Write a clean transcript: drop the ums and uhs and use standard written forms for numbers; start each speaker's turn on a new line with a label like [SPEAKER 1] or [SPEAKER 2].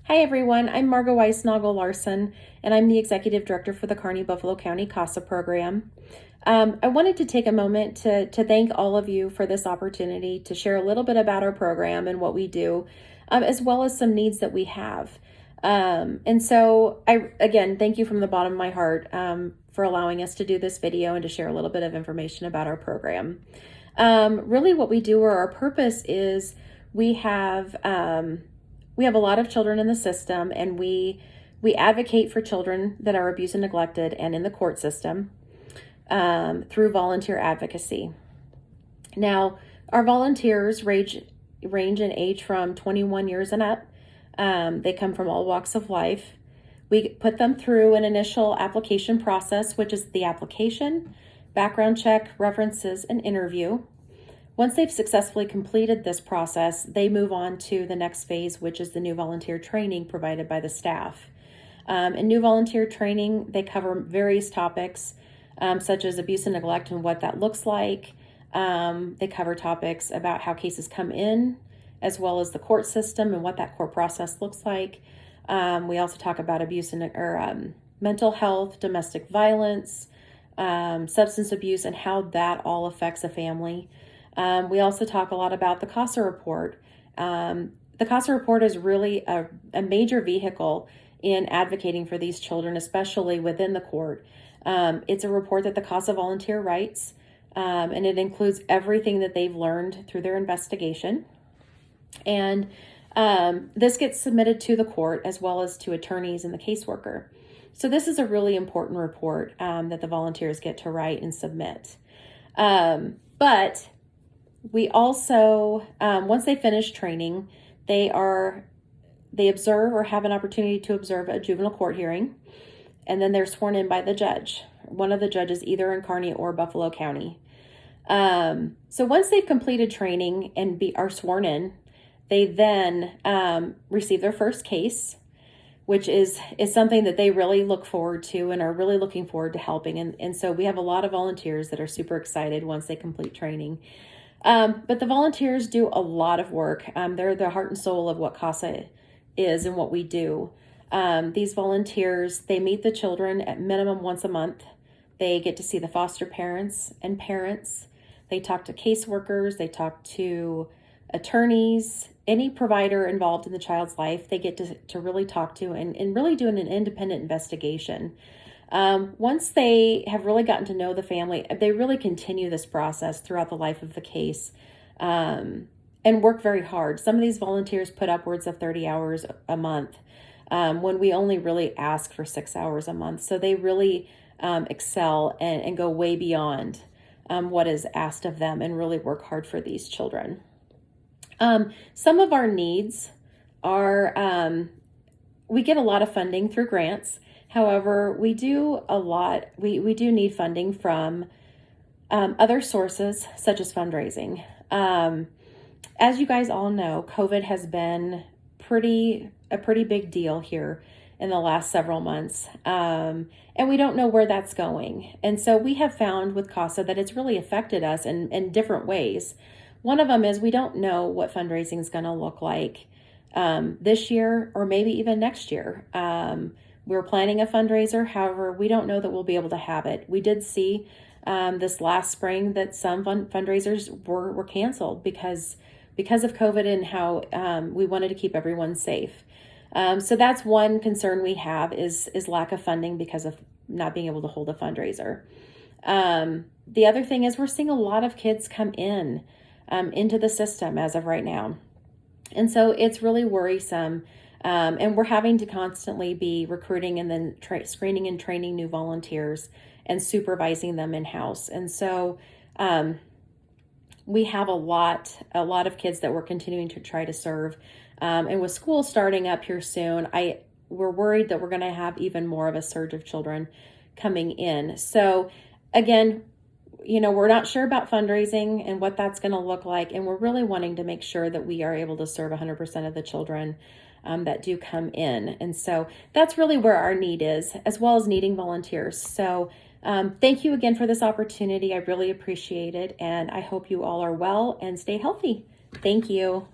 [SPEAKER 1] Hi everyone, I'm Margot Icenogle-Larsen, and I'm the Executive Director for the Kearney Buffalo County CASA program. I wanted to take a moment to thank all of you for this opportunity to share a little bit about our program and what we do, as well as some needs that we have. And so again, thank you from the bottom of my heart for allowing us to do this video and to share a little bit of information about our program. Really what we do, or our purpose is, we have a lot of children in the system, and we advocate for children that are abused and neglected and in the court system through volunteer advocacy. Now, our volunteers range in age from 21 years and up. They come from all walks of life. We put them through an initial application process, which is the application, background check, references, and interview. Once they've successfully completed this process, they move on to the next phase, which is the new volunteer training provided by the staff. In new volunteer training, they cover various topics, such as abuse and neglect and what that looks like. They cover topics about how cases come in, as well as the court system and what that court process looks like. We also talk about abuse and mental health, domestic violence, substance abuse, and how that all affects a family. We also talk a lot about the CASA report. The CASA report is really a major vehicle in advocating for these children, especially within the court. It's a report that the CASA volunteer writes, and it includes everything that they've learned through their investigation. And this gets submitted to the court as well as to attorneys and the caseworker. So this is a really important report that the volunteers get to write and submit. But we also, once they finish training, they observe or have an opportunity to observe a juvenile court hearing, and then they're sworn in by the judge, one of the judges either in Kearney or Buffalo County. So once they've completed training and are sworn in, they then receive their first case, which is something that they really look forward to and are really looking forward to helping. And so we have a lot of volunteers that are super excited once they complete training. But the volunteers do a lot of work. They're the heart and soul of what CASA is and what we do. These volunteers, they meet the children at minimum once a month. They get to see the foster parents and parents. They talk to caseworkers. They talk to attorneys, any provider involved in the child's life. They get to really talk to and really do an independent investigation. Once they have really gotten to know the family, they really continue this process throughout the life of the case and work very hard. Some of these volunteers put upwards of 30 hours a month when we only really ask for 6 hours a month. So they really excel and go way beyond what is asked of them and really work hard for these children. Some of our needs are, we get a lot of funding through grants. However, we do need funding from other sources, such as fundraising. As you guys all know, COVID has been a pretty big deal here in the last several months. And we don't know where that's going. And so we have found with CASA that it's really affected us in different ways. One of them is we don't know what fundraising is going to look like this year or maybe even next year. We're planning a fundraiser. However, we don't know that we'll be able to have it. We did see this last spring that some fundraisers were canceled because of COVID and how we wanted to keep everyone safe. So that's one concern we have is lack of funding because of not being able to hold a fundraiser. The other thing is we're seeing a lot of kids come into the system as of right now. And so it's really worrisome. And we're having to constantly be recruiting and then screening and training new volunteers and supervising them in-house. And so we have a lot of kids that we're continuing to try to serve. And with school starting up here soon, we're worried that we're going to have even more of a surge of children coming in. So again, we're not sure about fundraising and what that's going to look like. And we're really wanting to make sure that we are able to serve 100% of the children that do come in. And so that's really where our need is, as well as needing volunteers. So thank you again for this opportunity. I really appreciate it. And I hope you all are well and stay healthy. Thank you.